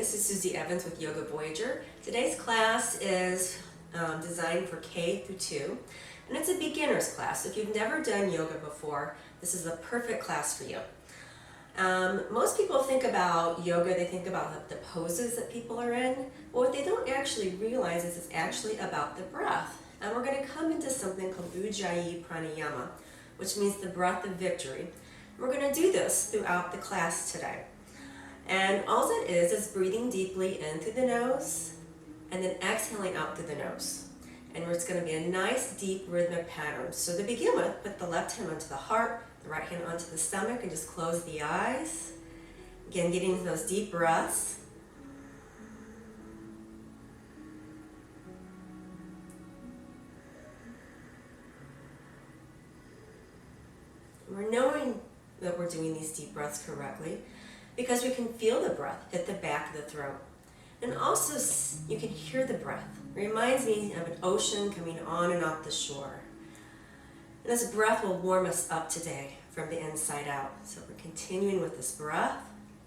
This is Susie Evans with Yoga Voyager. Today's class is designed for K-2, and it's a beginner's class. So if you've never done yoga before, this is the perfect class for you. Most people think about yoga, they think about the poses that people are in, but what they don't actually realize is it's actually about the breath. And we're going to come into something called Ujjayi Pranayama, which means the breath of victory. We're going to do this throughout the class today. And all it is breathing deeply in through the nose and then exhaling out through the nose. And it's going to be a nice deep rhythmic pattern. So to begin with, put the left hand onto the heart, the right hand onto the stomach, and just close the eyes. Again, getting into those deep breaths. We're knowing that we're doing these deep breaths correctly because we can feel the breath hit the back of the throat. And also you can hear the breath. It reminds me of an ocean coming on and off the shore. And this breath will warm us up today from the inside out. So we're continuing with this breath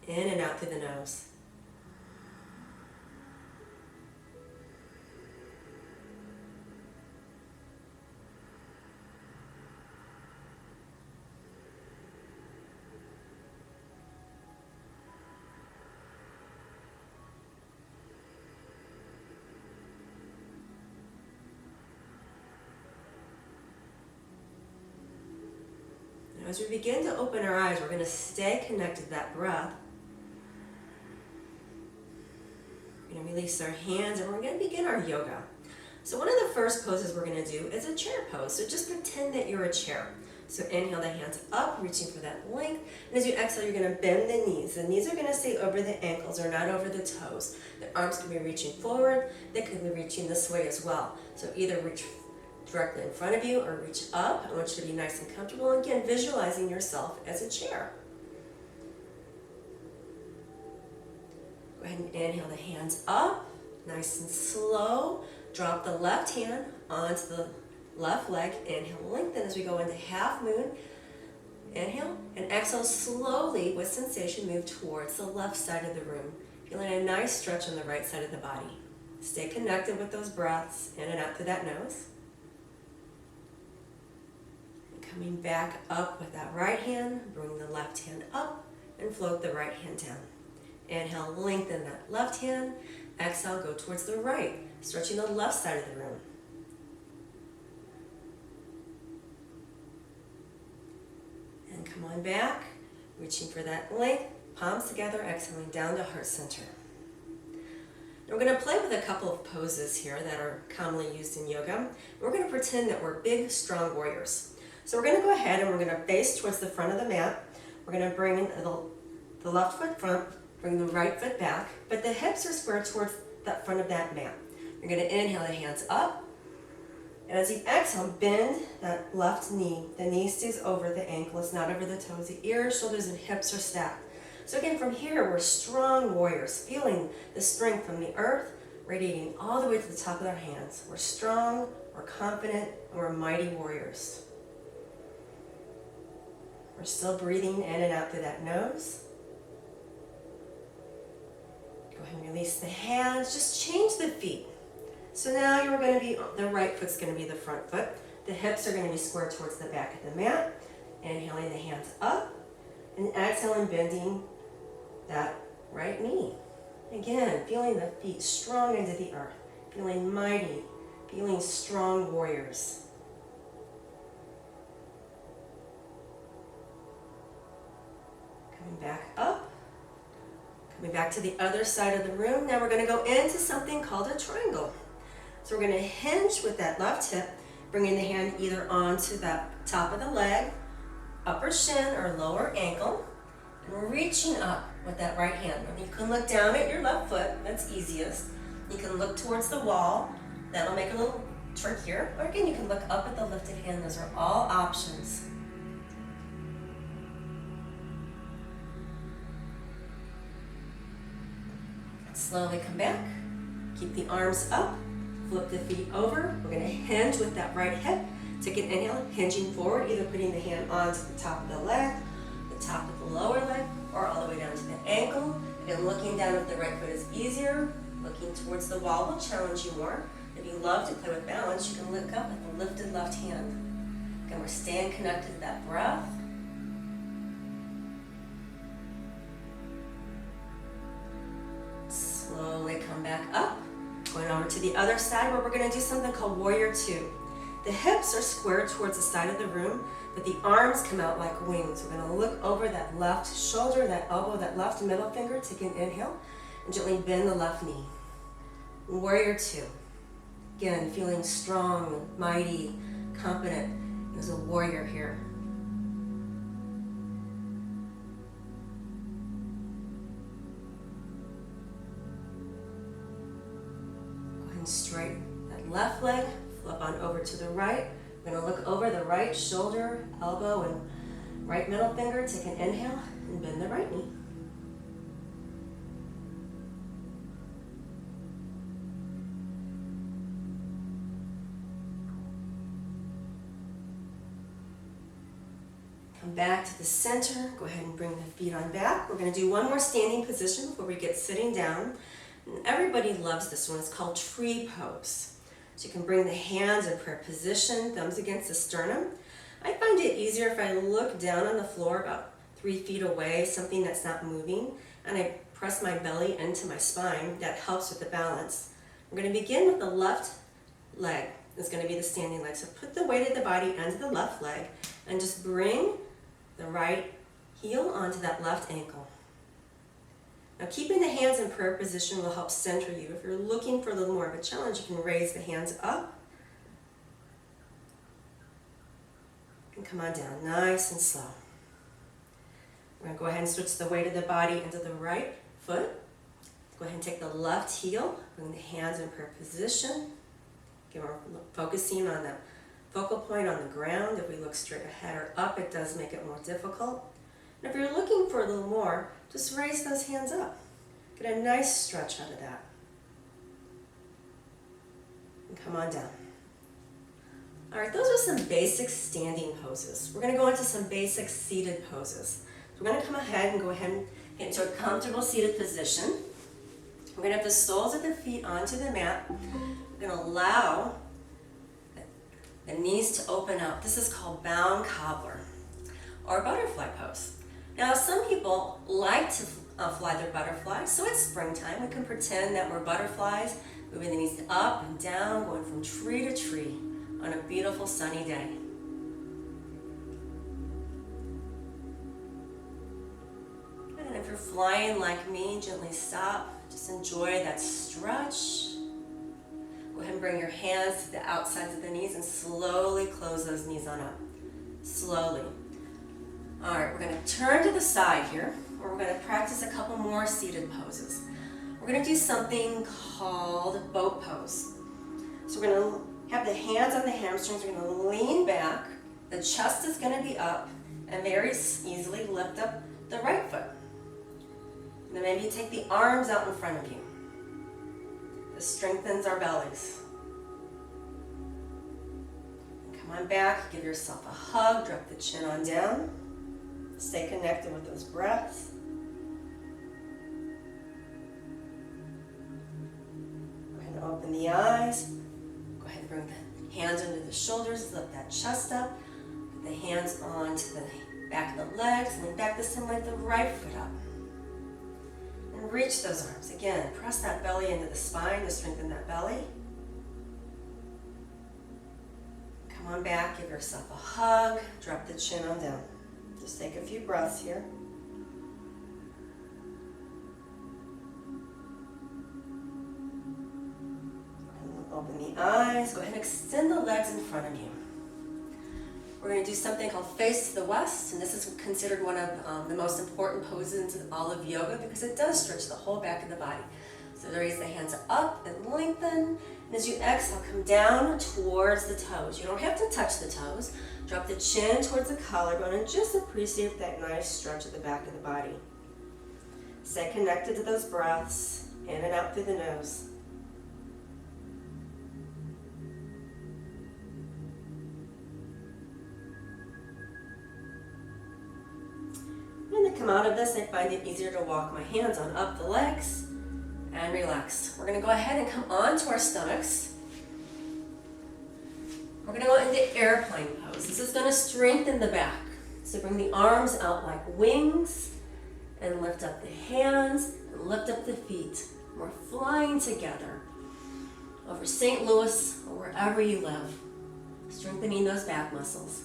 in and out through the nose. As we begin to open our eyes, we're going to stay connected to that breath. We're going to release our hands and we're going to begin our yoga. So one of the first poses we're going to do is a chair pose. So just pretend that you're a chair. So inhale the hands up, reaching for that length. And as you exhale, you're going to bend the knees. The knees are going to stay over the ankles or not over the toes. The arms can be reaching forward. They can be reaching this way as well. So either reach directly in front of you or reach up. I want you to be nice and comfortable. And again, visualizing yourself as a chair. Go ahead and inhale the hands up, nice and slow. Drop the left hand onto the left leg. Inhale, lengthen as we go into half moon. Inhale and exhale slowly with sensation. Move towards the left side of the room. Feeling a nice stretch on the right side of the body. Stay connected with those breaths in and out through that nose. Coming back up with that right hand, bring the left hand up and float the right hand down. Inhale, lengthen that left hand. Exhale, go towards the right, stretching the left side of the room. And come on back, reaching for that length, palms together, exhaling down to heart center. We're going to play with a couple of poses here that are commonly used in yoga. We're going to pretend that we're big, strong warriors. So we're going to go ahead and we're going to face towards the front of the mat. We're going to bring the left foot front, bring the right foot back, but the hips are square towards the front of that mat. You're going to inhale the hands up, and as you exhale, bend that left knee. The knee stays over the ankle, it's not over the toes. The ears, shoulders, and hips are stacked. So again, from here, we're strong warriors, feeling the strength from the earth, radiating all the way to the top of our hands. We're strong, we're confident, and we're mighty warriors. We're still breathing in and out through that nose. Go ahead and release the hands. Just change the feet. So now you're going to be, the right foot's going to be the front foot. The hips are going to be square towards the back of the mat. Inhaling the hands up and exhaling, bending that right knee. Again, feeling the feet strong into the earth. Feeling mighty, feeling strong warriors. Coming back up, coming back to the other side of the room. Now we're going to go into something called a triangle. So we're going to hinge with that left hip, bringing the hand either onto the top of the leg, upper shin or lower ankle, and we're reaching up with that right hand. And you can look down at your left foot, that's easiest. You can look towards the wall, that'll make it a little trickier. Or again, you can look up at the lifted hand. Those are all options. Slowly come back, keep the arms up, flip the feet over. We're going to hinge with that right hip. Take an inhale, hinging forward, either putting the hand onto the top of the leg, the top of the lower leg, or all the way down to the ankle. Again, looking down if the right foot is easier. Looking towards the wall will challenge you more. If you love to play with balance, you can look up with the lifted left hand. Again, we're staying connected to that breath. Slowly come back up. Going over to the other side where we're going to do something called Warrior 2. The hips are squared towards the side of the room, but the arms come out like wings. We're going to look over that left shoulder, that elbow, that left middle finger. Take an inhale and gently bend the left knee. Warrior 2. Again, feeling strong, mighty, confident as a warrior here. Go ahead and straighten that left leg, flip on over to the right. We're going to look over the right shoulder, elbow, and right middle finger. Take an inhale and bend the right knee. Come back to the center. Go ahead and bring the feet on back. We're going to do one more standing position before we get sitting down. And everybody loves this one. It's called tree pose. So you can bring the hands in prayer position, thumbs against the sternum. I find it easier if I look down on the floor about 3 feet away, something that's not moving, and I press my belly into my spine. That helps with the balance. We're going to begin with the left leg. It's going to be the standing leg. So put the weight of the body onto the left leg and just bring the right heel onto that left ankle. Now keeping the hands in prayer position will help center you. If you're looking for a little more of a challenge, you can raise the hands up and come on down, nice and slow. We're going to go ahead and switch the weight of the body into the right foot. Go ahead and take the left heel, bring the hands in prayer position. Again, we're focusing on the focal point on the ground. If we look straight ahead or up, it does make it more difficult. And if you're looking for a little more, just raise those hands up. Get a nice stretch out of that. And come on down. All right, those are some basic standing poses. We're going to go into some basic seated poses. So we're going to come ahead and get into a comfortable seated position. We're going to have the soles of the feet onto the mat. We're going to allow the knees to open up. This is called bound cobbler or butterfly pose. Now, some people like to fly their butterflies, so it's springtime. We can pretend that we're butterflies, moving the knees up and down, going from tree to tree on a beautiful sunny day. And if you're flying like me, gently stop. Just enjoy that stretch. Go ahead and bring your hands to the outsides of the knees and slowly close those knees on up. Slowly. All right, we're going to turn to the side here, where we're going to practice a couple more seated poses. We're going to do something called boat pose. So we're going to have the hands on the hamstrings. We're going to lean back. The chest is going to be up, and very easily lift up the right foot. And then maybe you take the arms out in front of you. This strengthens our bellies. And come on back, give yourself a hug, drop the chin on down. Stay connected with those breaths. Go ahead and open the eyes. Go ahead and bring the hands under the shoulders, lift that chest up. Put the hands onto the back of the legs, lean back the same way the right foot up. And reach those arms. Again, press that belly into the spine to strengthen that belly. Come on back, give yourself a hug, drop the chin on down. Just take a few breaths here. Open the eyes. Go ahead and extend the legs in front of you. We're going to do something called face to the west, and this is considered one of the most important poses in all of yoga because it does stretch the whole back of the body. So raise the hands up and lengthen, and as you exhale, come down towards the toes. You don't have to touch the toes. Drop the chin towards the collarbone and just appreciate that nice stretch at the back of the body. Stay connected to those breaths, in and out through the nose. And then come come out of this, I find it easier to walk my hands on up the legs and relax. We're gonna go ahead and come onto our stomachs. We're gonna go into airplane pose. This is gonna strengthen the back. So bring the arms out like wings and lift up the hands and lift up the feet. We're flying together over St. Louis or wherever you live, strengthening those back muscles.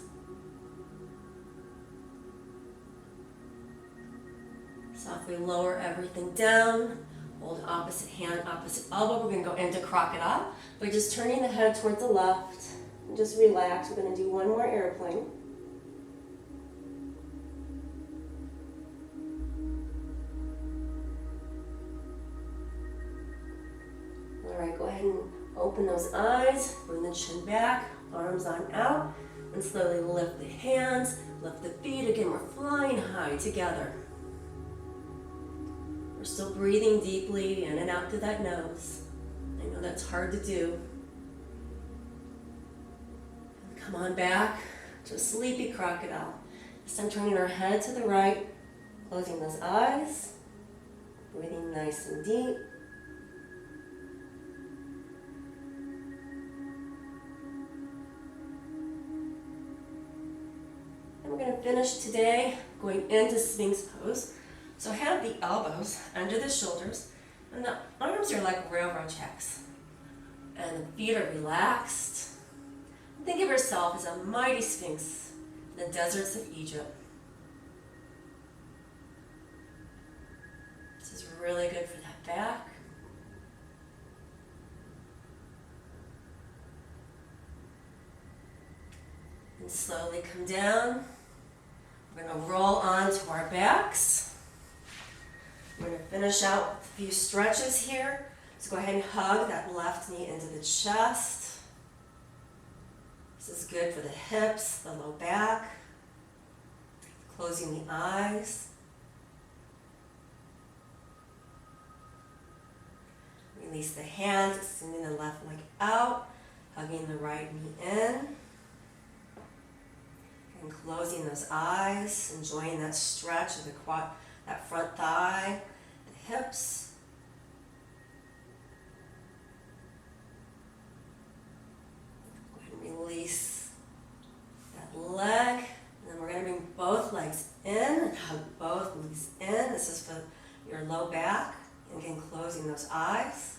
Softly lower everything down. Hold opposite hand, opposite elbow. We're going to go into crocodile by just turning the head towards the left. And just relax. We're going to do one more airplane. All right, go ahead and open those eyes. Bring the chin back, arms on out, and slowly lift the hands, lift the feet. Again, we're flying high together. We're still breathing deeply in and out through that nose. I know that's hard to do. Come on back to a sleepy crocodile. This time turning our head to the right, closing those eyes, breathing nice and deep. And we're going to finish today going into Sphinx pose. So have the elbows under the shoulders, and the arms are like railroad tracks. And the feet are relaxed. Think of yourself as a mighty sphinx in the deserts of Egypt. This is really good for that back. And slowly come down. We're going to roll onto our backs. We're going to finish out with a few stretches here. So go ahead and hug that left knee into the chest. This is good for the hips, the low back. Closing the eyes. Release the hands, extending the left leg out, hugging the right knee in. And closing those eyes, enjoying that stretch of the quad, that front thigh, the hips. Go ahead and release that leg. And then we're going to bring both legs in and hug both knees in. This is for your low back. And again, closing those eyes.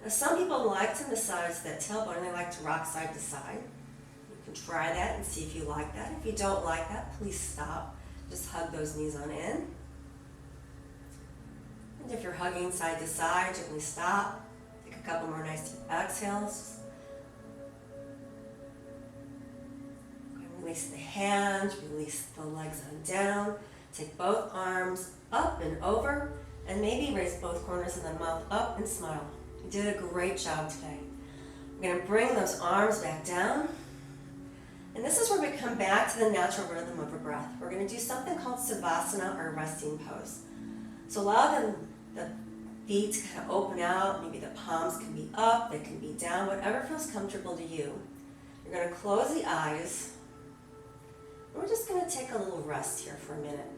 Now, some people like to massage that tailbone and they like to rock side to side. You can try that and see if you like that. If you don't like that, please stop. Just hug those knees on in. And if you're hugging side to side, gently stop. Take a couple more nice deep exhales. Release the hands, release the legs on down. Take both arms up and over, and maybe raise both corners of the mouth up and smile. You did a great job today. We're going to bring those arms back down. And this is where we come back to the natural rhythm of a breath. We're going to do something called Savasana, or resting pose. So allow the feet to kind of open out. Maybe the palms can be up, they can be down, whatever feels comfortable to you. You're going to close the eyes. And we're just going to take a little rest here for a minute.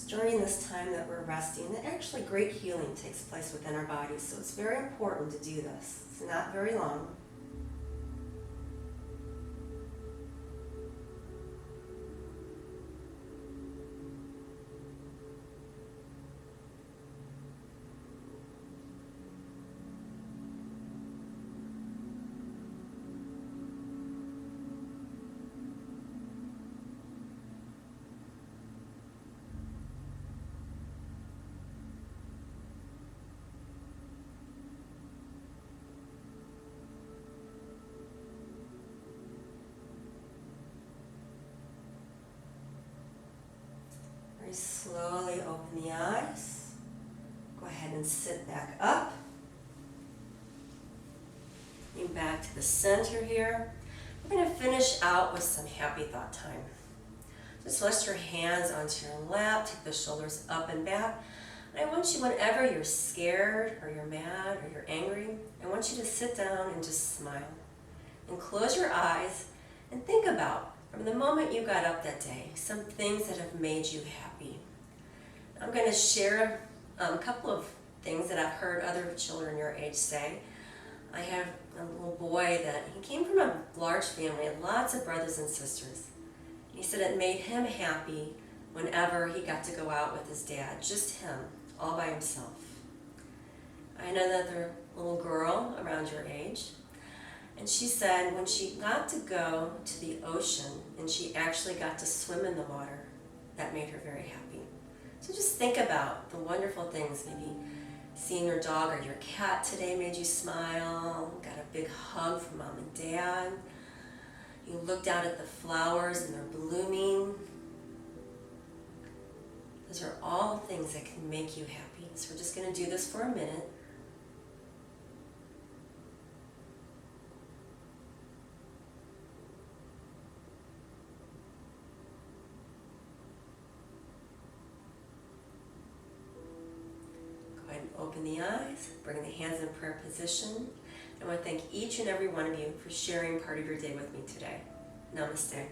During this time that we're resting, that actually great healing takes place within our bodies, so it's very important to do this. It's not very long. Slowly open the eyes. Go ahead and sit back up. Bring back to the center here. We're going to finish out with some happy thought time. Just rest your hands onto your lap, take the shoulders up and back. And I want you, whenever you're scared or you're mad or you're angry, I want you to sit down and just smile. And close your eyes and think about, from the moment you got up that day, some things that have made you happy. I'm going to share a couple of things that I've heard other children your age say. I have a little boy that he came from a large family, lots of brothers and sisters. He said it made him happy whenever he got to go out with his dad, just him, all by himself. I know another little girl around your age, and she said when she got to go to the ocean and she actually got to swim in the water, that made her very happy. So just think about the wonderful things. Maybe seeing your dog or your cat today made you smile, got a big hug from mom and dad. You looked out at the flowers and they're blooming. Those are all things that can make you happy. So we're just going to do this for a minute. Go ahead and open the eyes, bring the hands in prayer position. I want to thank each and every one of you for sharing part of your day with me today. Namaste.